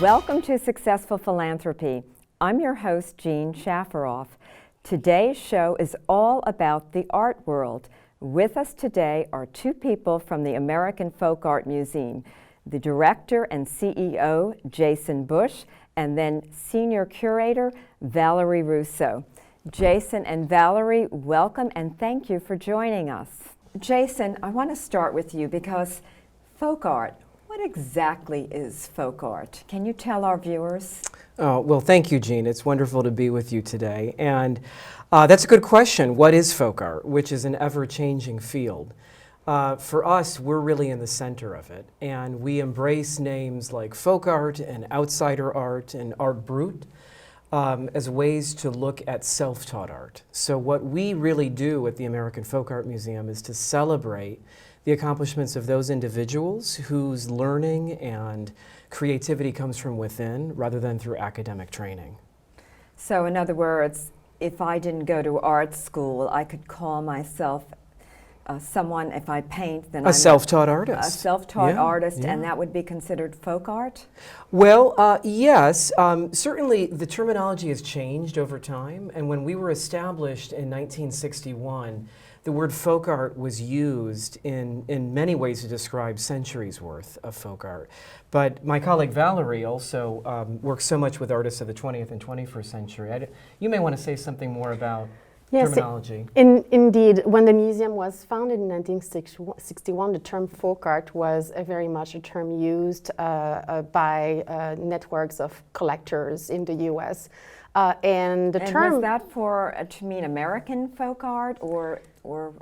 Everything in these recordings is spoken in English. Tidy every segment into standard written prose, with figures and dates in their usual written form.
Welcome to Successful Philanthropy. I'm your host, Jean Shafiroff. Today's show is all about the art world. With us today are two people from the American Folk Art Museum, the director and CEO, Jason Busch, and then senior curator, Valerie Rousseau. Jason and Valerie, welcome and thank you for joining us. Jason, I want to start with you because folk art, what exactly is folk art? Can you tell our viewers? Well, thank you, Jean. It's wonderful to be with you today. And that's a good question. What is folk art, which is an ever-changing field? For us, we're really in the center of it. And we embrace names like folk art and outsider art and art brut as ways to look at self-taught art. So what we really do at the American Folk Art Museum is to celebrate the accomplishments of those individuals whose learning and creativity comes from within rather than through academic training. So in other words, if I didn't go to art school, I could call myself someone, if I paint, then I'm a self-taught artist. A self-taught artist, yeah. and that would be considered folk art? Well, yes. Certainly the terminology has changed over time, and when we were established in 1961, the word folk art was used in many ways to describe centuries worth of folk art. But my colleague Valerie also works so much with artists of the 20th and 21st century. You may want to say something more about terminology. Indeed, when the museum was founded in 1961, the term folk art was very much a term used by networks of collectors in the U.S. And was that to mean American folk art or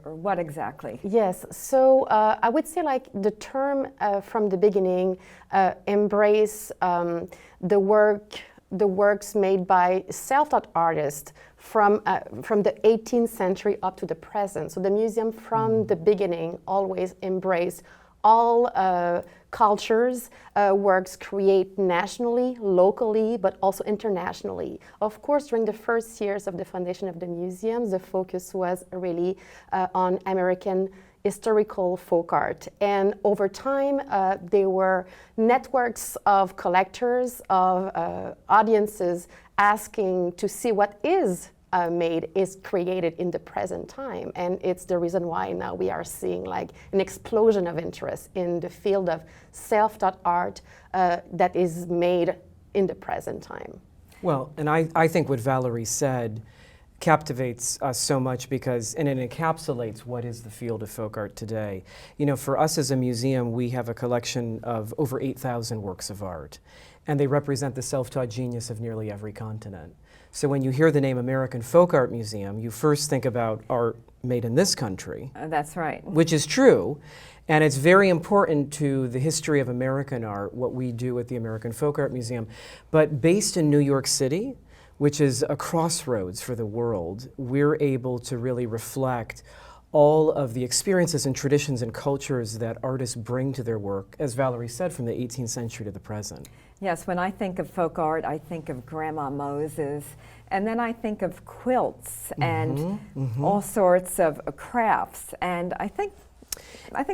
what exactly? Yes, so I would say like the term from the beginning embrace the works made by self-taught artists from the 18th century up to the present. So the museum from the beginning always embraced all cultures, works created nationally, locally, but also internationally. Of course, during the first years of the foundation of the museums, the focus was really on American historical folk art. And over time, there were networks of collectors, of audiences asking to see what is created in the present time. And it's the reason why now we are seeing like an explosion of interest in the field of self-taught art that is made in the present time. Well, and I think what Valerie said captivates us so much because, and it encapsulates what is the field of folk art today. You know, for us as a museum, we have a collection of over 8,000 works of art, and they represent the self-taught genius of nearly every continent. So when you hear the name American Folk Art Museum, you first think about art made in this country. That's right. Which is true, and it's very important to the history of American art, what we do at the American Folk Art Museum. But based in New York City, which is a crossroads for the world, we're able to really reflect all of the experiences and traditions and cultures that artists bring to their work, as Valerie said, from the 18th century to the present. Yes, when I think of folk art, I think of Grandma Moses, and then I think of quilts and all sorts of crafts. And I think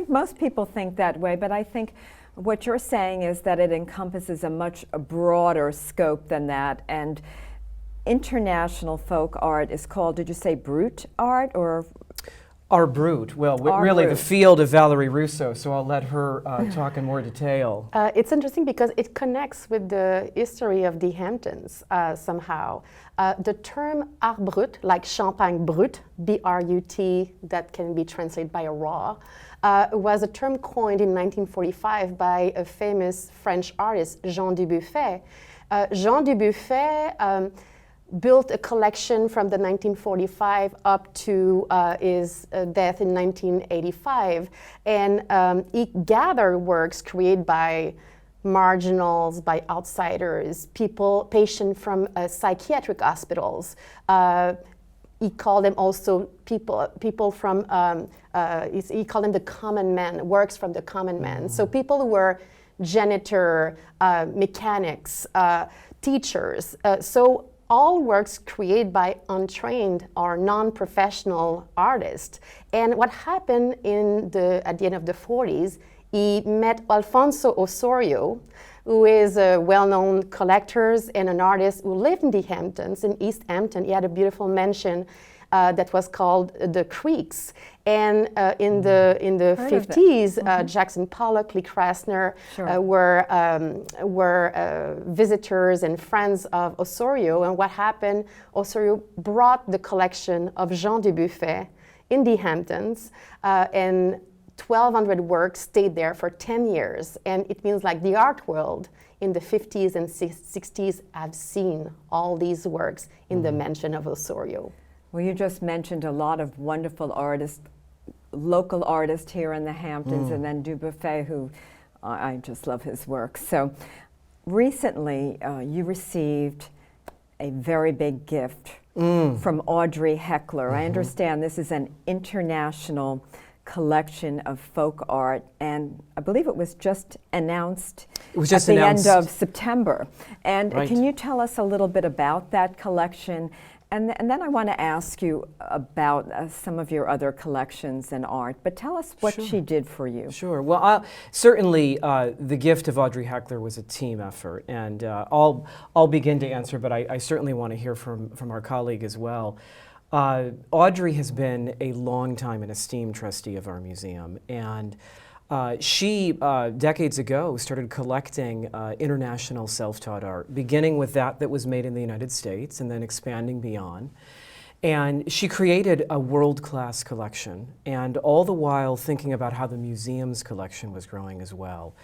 most people think that way, but I think what you're saying is that it encompasses a much broader scope than that. And international folk art is called, did you say brut art or? Art brut. Well, really the field of Valerie Rousseau, so I'll let her talk in more detail. It's interesting because it connects with the history of the Hamptons somehow. The term art brut, like champagne brut, B-R-U-T, that can be translated by a raw, was a term coined in 1945 by a famous French artist, Jean Dubuffet. Jean Dubuffet built a collection from the 1945 up to his death in 1985. And he gathered works created by marginals, by outsiders, patients from psychiatric hospitals. He called them also people from, he called them the common man, works from the common man. So people who were janitor, mechanics, teachers. So all works created by untrained or non-professional artists. And what happened at the end of the 40s, he met Alfonso Osorio, who is a well-known collector and an artist who lived in the Hamptons, in East Hampton. He had a beautiful mansion that was called the Creeks. And in the 50s, Jackson Pollock, Lee Krasner were visitors and friends of Osorio. And what happened, Osorio brought the collection of Jean Busch in the Hamptons, and 1,200 works stayed there for 10 years. And it means like the art world in the 50s and 60s have seen all these works in the mansion of Osorio. Well, you just mentioned a lot of wonderful artists, local artists here in the Hamptons, and then Dubuffet, who I just love his work. So recently, you received a very big gift from Audrey Heckler. I understand this is an international collection of folk art, and I believe it was just announced at the end of September. And can you tell us a little bit about that collection? And then I want to ask you about some of your other collections and art, but tell us what she did for you. Sure. Well, certainly the gift of Audrey Heckler was a team effort, and I'll begin to answer, but I certainly want to hear from our colleague as well. Audrey has been a long time and esteemed trustee of our museum, and she, decades ago, started collecting international self-taught art, beginning with that was made in the United States and then expanding beyond. And she created a world-class collection, and all the while thinking about how the museum's collection was growing as well.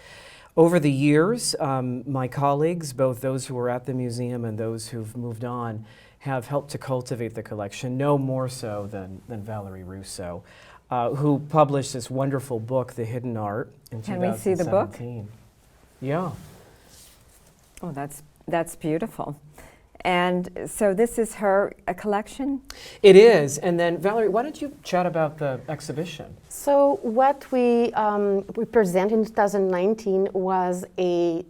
Over the years, my colleagues, both those who were at the museum and those who've moved on, have helped to cultivate the collection, no more so than Valerie Rousseau, who published this wonderful book, The Hidden Art, in 2017. Can we see the book? Yeah. Oh, that's beautiful. And so this is her collection? It is. And then, Valerie, why don't you chat about the exhibition? So what we present in 2019 was a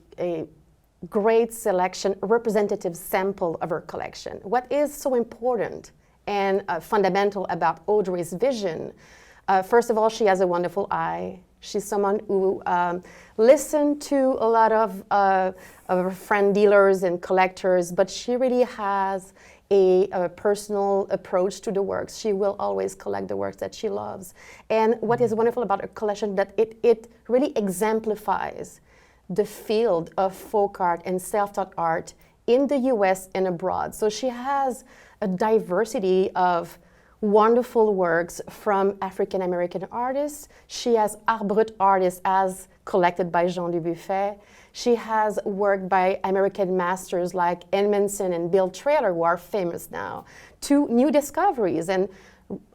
great selection, a representative sample of her collection. What is so important and fundamental about Audrey's vision? First of all, she has a wonderful eye. She's someone who listened to a lot of her friend dealers and collectors, but she really has a personal approach to the works. She will always collect the works that she loves. And what is wonderful about her collection, that it really exemplifies the field of folk art and self-taught art in the US and abroad. So she has a diversity of wonderful works from African American artists. She has art brut artists as collected by Jean Busch. She has work by American masters like Edmondson and Bill Traylor, who are famous now, to new discoveries. And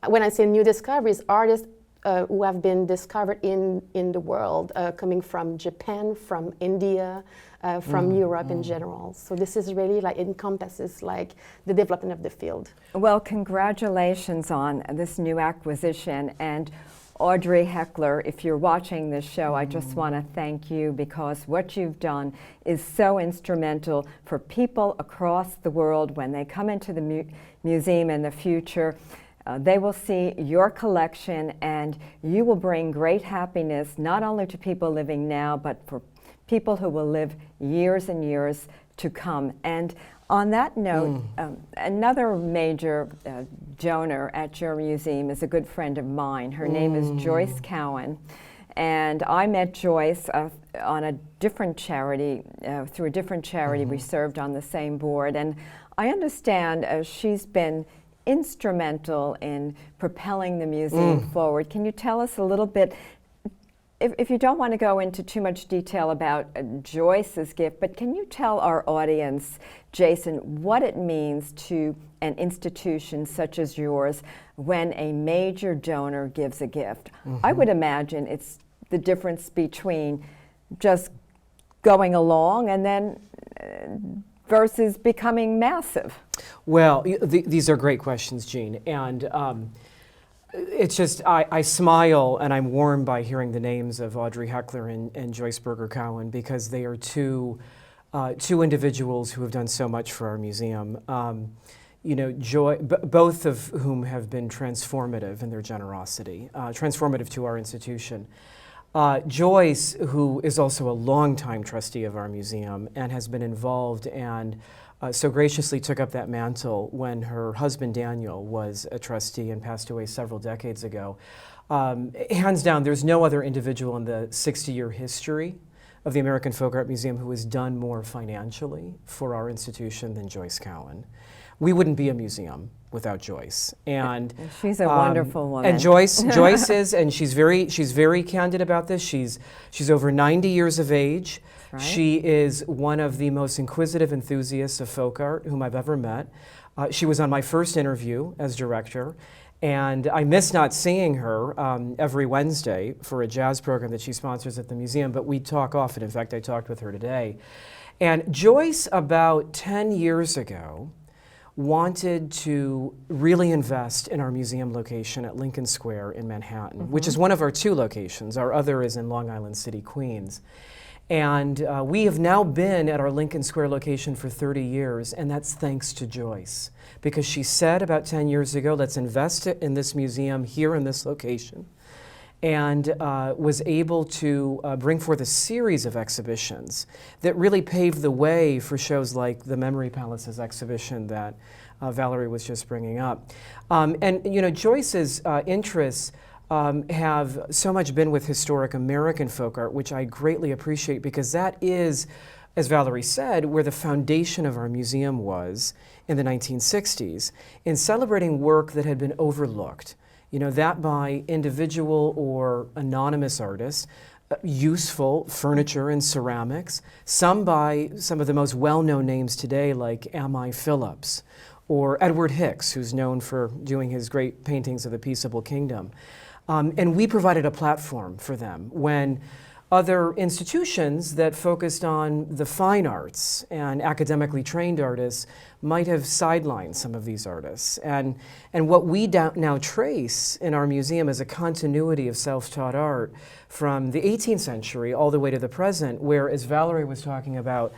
when I say new discoveries, artists who have been discovered in the world, coming from Japan, from India, from Europe in general. So this is really like encompasses like the development of the field. Well, congratulations on this new acquisition. And Audrey Heckler, if you're watching this show, I just want to thank you, because what you've done is so instrumental for people across the world. When they come into the museum in the future, they will see your collection, and you will bring great happiness not only to people living now, but for people who will live years and years to come. And on that note, another major donor at your museum is a good friend of mine. Her name is Joyce Cowan. And I met Joyce on a different charity, through a different charity. We served on the same board. And I understand she's been instrumental in propelling the museum forward. Can you tell us a little bit, if you don't want to go into too much detail about Joyce's gift, but can you tell our audience, Jason, what it means to an institution such as yours when a major donor gives a gift? I would imagine it's the difference between just going along and then versus becoming massive. Well, these are great questions, Jean. And it's just, I smile and I'm warmed by hearing the names of Audrey Heckler and Joyce Berger Cowan, because they are two individuals who have done so much for our museum. You know, both of whom have been transformative in their generosity, transformative to our institution. Joyce, who is also a longtime trustee of our museum and has been involved and so graciously took up that mantle when her husband Daniel was a trustee and passed away several decades ago. Hands down, there's no other individual in the 60-year history of the American Folk Art Museum who has done more financially for our institution than Joyce Cowan. We wouldn't be a museum without Joyce. And she's a wonderful woman. And Joyce is, and she's very candid about this. She's over 90 years of age. Right. She is one of the most inquisitive enthusiasts of folk art whom I've ever met. She was on my first interview as director, and I miss not seeing her every Wednesday for a jazz program that she sponsors at the museum, but we talk often. In fact, I talked with her today. And Joyce, about 10 years ago, wanted to really invest in our museum location at Lincoln Square in Manhattan, which is one of our 2 locations. Our other is in Long Island City, Queens. And we have now been at our Lincoln Square location for 30 years, and that's thanks to Joyce. Because she said about 10 years ago, let's invest in this museum here in this location, and was able to bring forth a series of exhibitions that really paved the way for shows like the Memory Palaces exhibition that Valerie was just bringing up. And you know, Joyce's interests have so much been with historic American folk art, which I greatly appreciate, because that is, as Valerie said, where the foundation of our museum was in the 1960s, in celebrating work that had been overlooked. You know, that by individual or anonymous artists, useful furniture and ceramics, some by some of the most well-known names today like M.I. Phillips or Edward Hicks, who's known for doing his great paintings of the Peaceable Kingdom. And we provided a platform for them when other institutions that focused on the fine arts and academically trained artists might have sidelined some of these artists. And what we now trace in our museum is a continuity of self-taught art from the 18th century all the way to the present, where, as Valerie was talking about,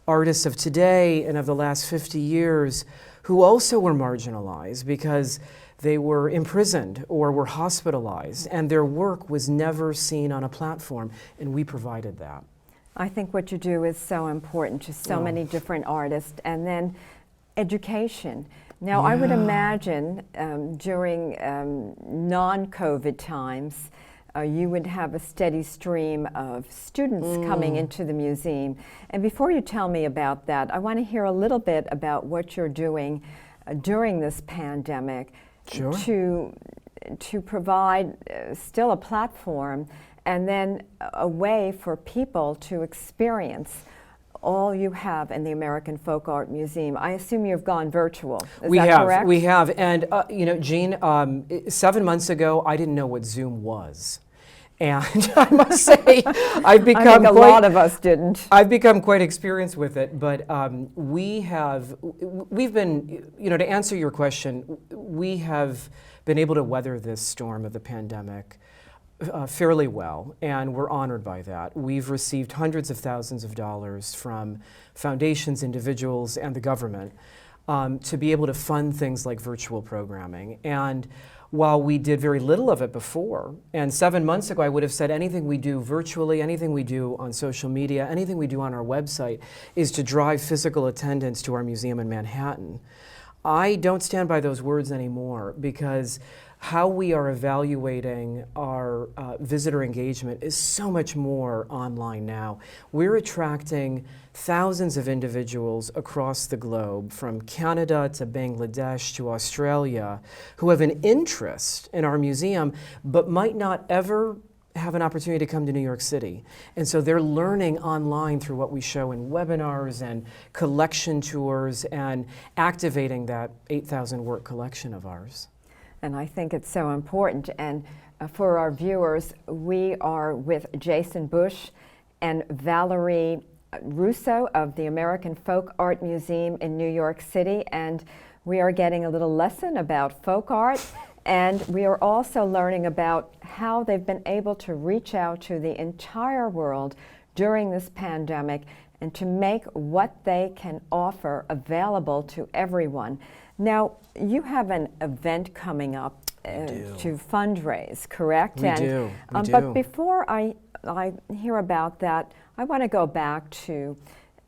artists of today and of the last 50 years who also were marginalized because they were imprisoned or were hospitalized, and their work was never seen on a platform, and we provided that. I think what you do is so important to so many different artists. And then education. Now, I would imagine during non-COVID times, you would have a steady stream of students coming into the museum. And before you tell me about that, I want to hear a little bit about what you're doing during this pandemic. Sure. To provide still a platform and then a way for people to experience all you have in the American Folk Art Museum. I assume you've gone virtual. Is that correct? We have. And you know, Jean, 7 months ago, I didn't know what Zoom was. And I must say, I've become I think a lot of us didn't. I've become quite experienced with it, but we've been, you know, to answer your question, we have been able to weather this storm of the pandemic fairly well, and we're honored by that. We've received hundreds of thousands of dollars from foundations, individuals, and the government to be able to fund things like virtual programming. And while we did very little of it before, and 7 months ago I would have said anything we do virtually, anything we do on social media, anything we do on our website is to drive physical attendance to our museum in Manhattan. I don't stand by those words anymore, because how we are evaluating our visitor engagement is so much more online now. We're attracting thousands of individuals across the globe, from Canada to Bangladesh to Australia, who have an interest in our museum but might not ever have an opportunity to come to New York City. And so they're learning online through what we show in webinars and collection tours and activating that 8,000 work collection of ours. And I think it's so important. And for our viewers, we are with Jason Busch and Valerie Rousseau of the American Folk Art Museum in New York City. And we are getting a little lesson about folk art. And we are also learning about how they've been able to reach out to the entire world during this pandemic and to make what they can offer available to everyone. Now, you have an event coming up to fundraise, correct? We do. But before I I hear about that, I want to go back to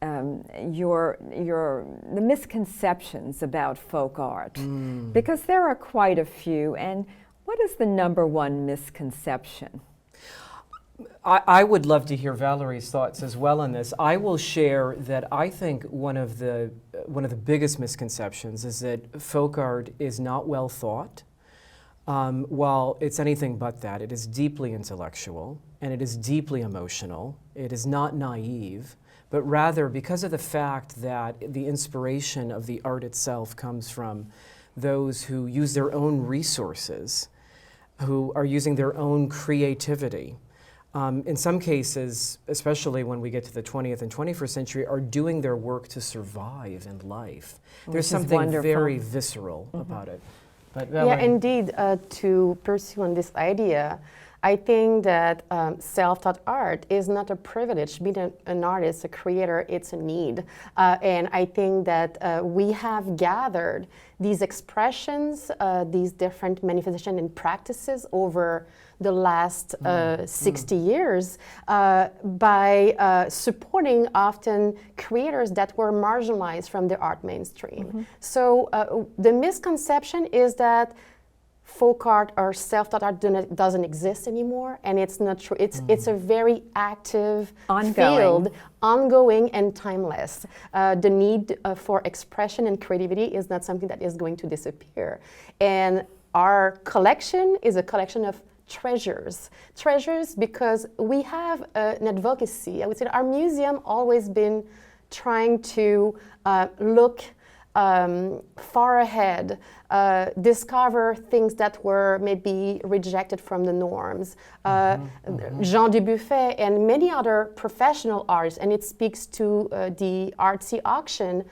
the misconceptions about folk art, because there are quite a few. And what is the number one misconception? I would love to hear Valerie's thoughts as well on this. I will share that I think one of the biggest misconceptions is that folk art is not well thought. While it's anything but that, it is deeply intellectual and it is deeply emotional. It is not naive, but rather because of the fact that the inspiration of the art itself comes from those who use their own resources, who are using their own creativity. In some cases, especially when we get to the 20th and 21st century, are doing their work to survive in life. There's something very visceral about it. But yeah, indeed, to pursue on this idea, I think that self-taught art is not a privilege. Being an artist, a creator, it's a need. And I think that we have gathered these expressions, these different manifestations and practices over the last 60 years by supporting often creators that were marginalized from the art mainstream. So the misconception is that folk art or self-taught art doesn't exist anymore, and it's not true. It's a very active field, ongoing and timeless. The need for expression and creativity is not something that is going to disappear. And our collection is a collection of treasures because we have an advocacy. I would say our museum always been trying to look far ahead, discover things that were maybe rejected from the norms. Jean Busch and many other professional artists, and it speaks to the artsy auction.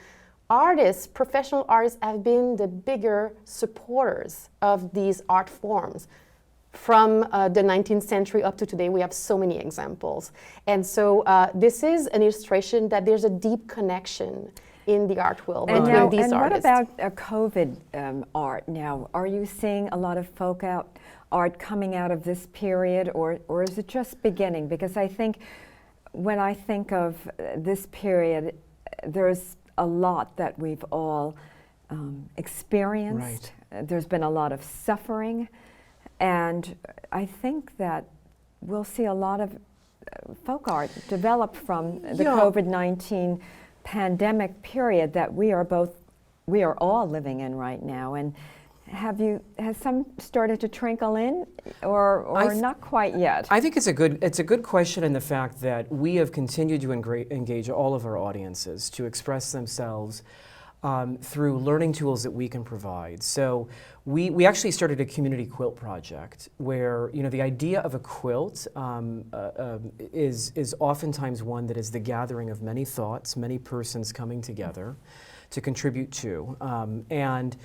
Artists, professional artists, have been the bigger supporters of these art forms. From the 19th century up to today, we have so many examples. And so this is an illustration that there's a deep connection in the art world between these artists. What about COVID art now? Are you seeing a lot of folk art coming out of this period, or is it just beginning? Because I think when I think of this period, there's a lot that we've all experienced. Right. There's been a lot of suffering, and I think that we'll see a lot of folk art develop from the COVID-19 pandemic period that we are all living in right now. And has some started to trickle in, or not quite yet? I think it's a good question in the fact that we have continued to engage all of our audiences to express themselves through learning tools that we can provide. So we actually started a community quilt project where, you know, the idea of a quilt is oftentimes one that is the gathering of many thoughts, many persons coming together to contribute to. And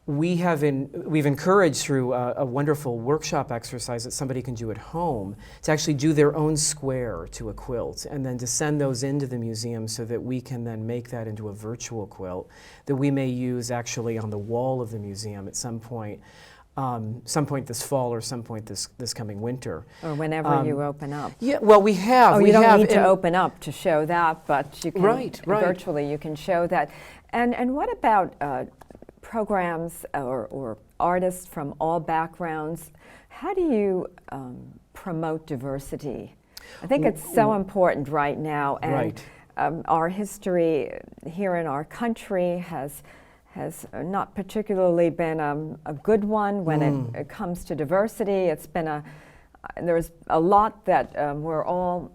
we've encouraged through a wonderful workshop exercise that somebody can do at home to actually do their own square to a quilt, and then to send those into the museum so that we can then make that into a virtual quilt that we may use actually on the wall of the museum at some point this fall or some point this coming winter. Or whenever you open up. Yeah, well, we have. Oh, you don't need to open up to show that, but you can right. virtually you can show that. And what about programs or artists from all backgrounds? How do you promote diversity? I think it's so important right now, and our history here in our country has not particularly been a good one when it comes to diversity. It's been there's a lot that we're all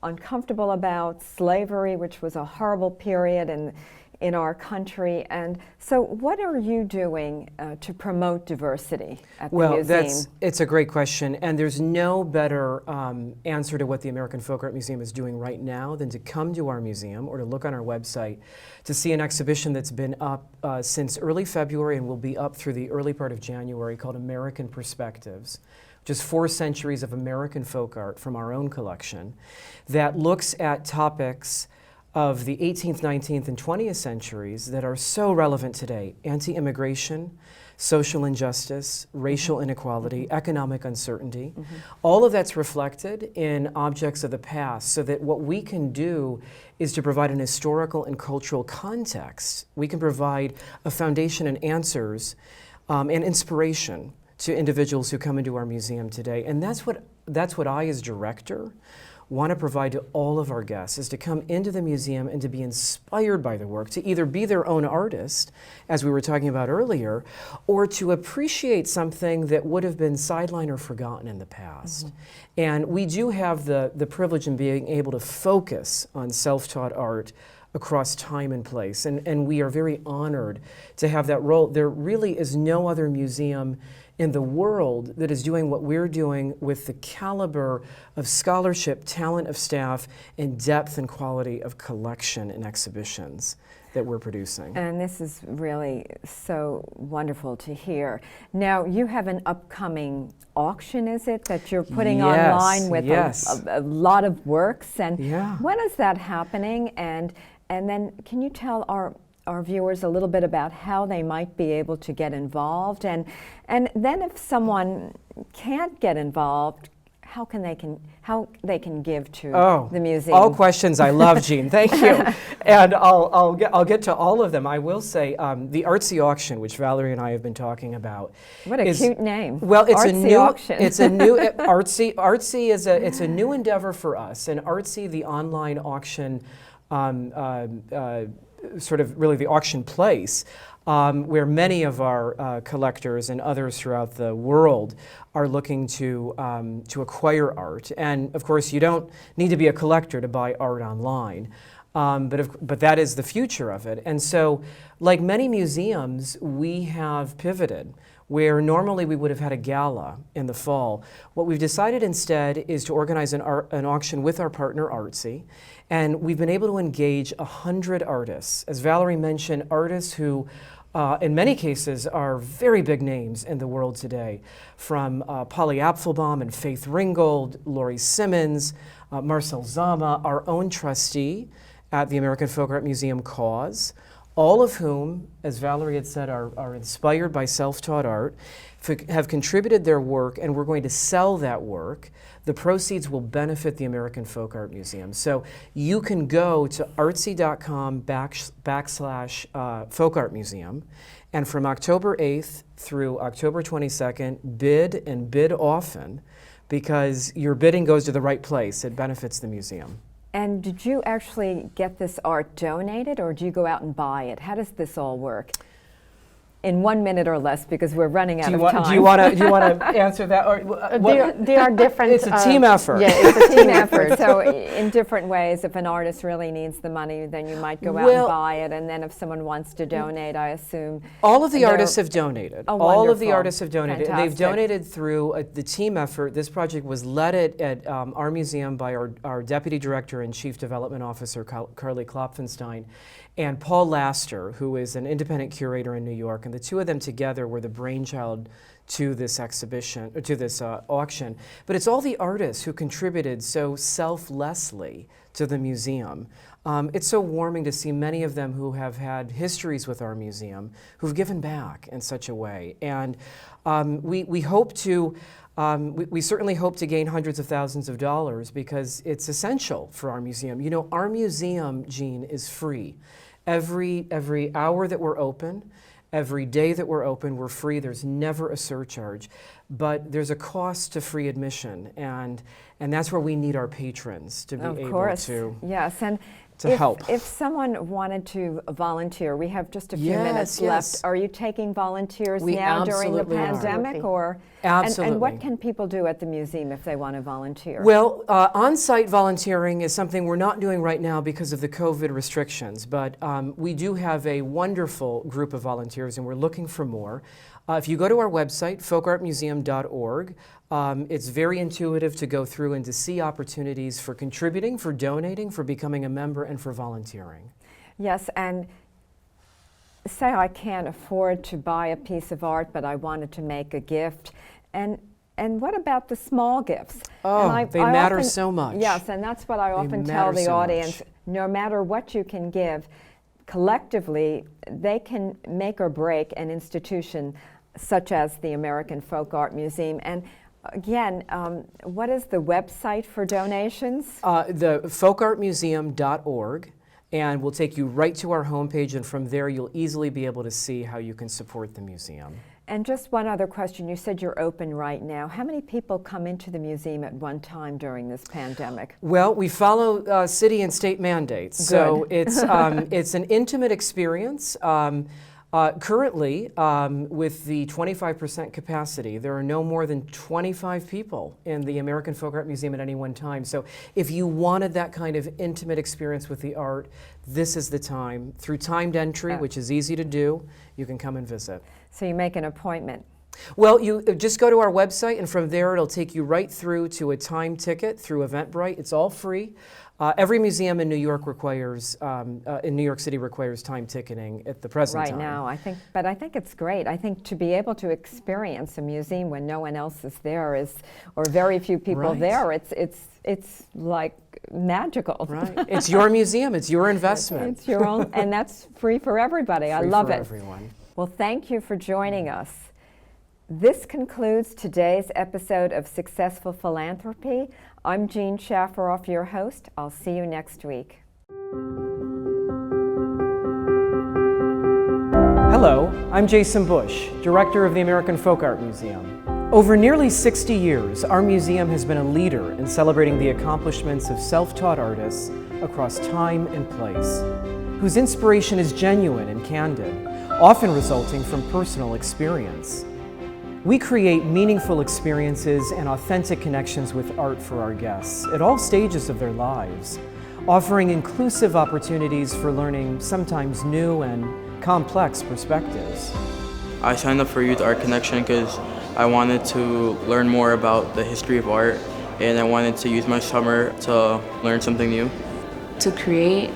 uncomfortable about. Slavery, which was a horrible period in our country. And so what are you doing to promote diversity at the museum? Well, it's a great question, and there's no better answer to what the American Folk Art Museum is doing right now than to come to our museum or to look on our website to see an exhibition that's been up since early February and will be up through the early part of January, called American Perspectives, which is 4 centuries of American folk art from our own collection that looks at topics of the 18th, 19th, and 20th centuries that are so relevant today: anti-immigration, social injustice, racial inequality, economic uncertainty. All of that's reflected in objects of the past, so that what we can do is to provide an historical and cultural context. We can provide a foundation and answers and inspiration to individuals who come into our museum today. And that's what I, as director, want to provide to all of our guests, is to come into the museum and to be inspired by the work, to either be their own artist, as we were talking about earlier, or to appreciate something that would have been sidelined or forgotten in the past. And we do have the privilege in being able to focus on self-taught art across time and place, and we are very honored to have that role. There really is no other museum in the world that is doing what we're doing with the caliber of scholarship, talent of staff, and depth and quality of collection and exhibitions that we're producing. And this is really so wonderful to hear. Now, you have an upcoming auction, is it, that you're putting online with a lot of works? And when is that happening? And then can you tell our viewers a little bit about how they might be able to get involved, and then if someone can't get involved, how they can give to the museum? All questions I love, Jean. Thank you. And I'll get to all of them. I will say the Artsy auction, which Valerie and I have been talking about. What a cute name. Well, it's Artsy a new auction. It's a new Artsy. Artsy is it's a new endeavor for us, and Artsy, the online auction. Sort of really the auction place, where many of our collectors and others throughout the world are looking to acquire art. And of course, you don't need to be a collector to buy art online, but that is the future of it. And so, like many museums, we have pivoted. Where normally we would have had a gala in the fall, what we've decided instead is to organize an auction with our partner Artsy, and we've been able to engage 100 artists. As Valerie mentioned, artists who in many cases are very big names in the world today, from Polly Apfelbaum and Faith Ringgold, Laurie Simmons, Marcel Zama, our own trustee at the American Folk Art Museum Cause, all of whom, as Valerie had said, are inspired by self-taught art, have contributed their work, and we're going to sell that work. The proceeds will benefit the American Folk Art Museum. So you can go to artsy.com/folk art museum, and from October 8th through October 22nd, bid and bid often, because your bidding goes to the right place. It benefits the museum. And did you actually get this art donated, or do you go out and buy it? How does this all work? In 1 minute or less, because we're running out of time. Do you want to answer that? Or, they are different. It's a team effort. Yeah, it's a team effort. So in different ways, if an artist really needs the money, then you might go out and buy it. And then if someone wants to donate, I assume. All of the artists have donated. Oh, all of the artists have donated. Fantastic. And they've donated through the team effort. This project was led at our museum by our Deputy Director and Chief Development Officer, Carly Klopfenstein, and Paul Laster, who is an independent curator in New York. And the two of them together were the brainchild to this exhibition, or to this auction. But it's all the artists who contributed so selflessly to the museum. It's so warming to see many of them who have had histories with our museum, who've given back in such a way. And we hope to, we certainly hope to gain hundreds of thousands of dollars, because it's essential for our museum. You know, our museum, Jean, is free. Every hour that we're open, every day that we're open, we're free. There's never a surcharge, but there's a cost to free admission, and that's where we need our patrons to be able to. Yes, and to help. If someone wanted to volunteer, we have just a few minutes left. Are you taking volunteers now during the pandemic, or? Absolutely. And what can people do at the museum if they want to volunteer? Well, on-site volunteering is something we're not doing right now because of the COVID restrictions, but we do have a wonderful group of volunteers, and we're looking for more. If you go to our website, folkartmuseum.org, it's very intuitive to go through and to see opportunities for contributing, for donating, for becoming a member, and for volunteering. Yes, and say I can't afford to buy a piece of art, but I wanted to make a gift. And what about the small gifts? Oh, they matter so much. Yes, and that's what I often tell the audience. No matter what you can give, collectively, they can make or break an institution such as the American Folk Art Museum. And again, what is the website for donations? The folkartmuseum.org, and we'll take you right to our homepage, and from there you'll easily be able to see how you can support the museum. And just one other question. You said you're open right now. How many people come into the museum at one time during this pandemic? Well, we follow city and state mandates, so it's an intimate experience. Currently, with the 25% capacity, there are no more than 25 people in the American Folk Art Museum at any one time. So if you wanted that kind of intimate experience with the art, this is the time. Through timed entry, which is easy to do, you can come and visit. So you make an appointment. Well, you just go to our website, and from there it'll take you right through to a time ticket through Eventbrite. It's all free. Every museum in New York requires, in New York City requires time ticketing at the present time. Right now, I think it's great. I think to be able to experience a museum when no one else is there or very few people there, it's like magical. Right. It's your museum. It's your investment. It's your own, and that's free for everybody. I love it. Free for everyone. Well, thank you for joining us. This concludes today's episode of Successful Philanthropy. I'm Jean Shafiroff, your host. I'll see you next week. Hello, I'm Jason Busch, Director of the American Folk Art Museum. Over nearly 60 years, our museum has been a leader in celebrating the accomplishments of self-taught artists across time and place, whose inspiration is genuine and candid, often resulting from personal experience. We create meaningful experiences and authentic connections with art for our guests at all stages of their lives, offering inclusive opportunities for learning sometimes new and complex perspectives. I signed up for Youth Art Connection because I wanted to learn more about the history of art, and I wanted to use my summer to learn something new. To create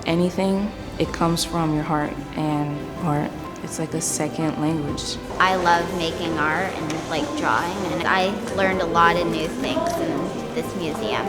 anything, it comes from your heart, and art, it's like a second language. I love making art and like drawing, and I learned a lot of new things in this museum.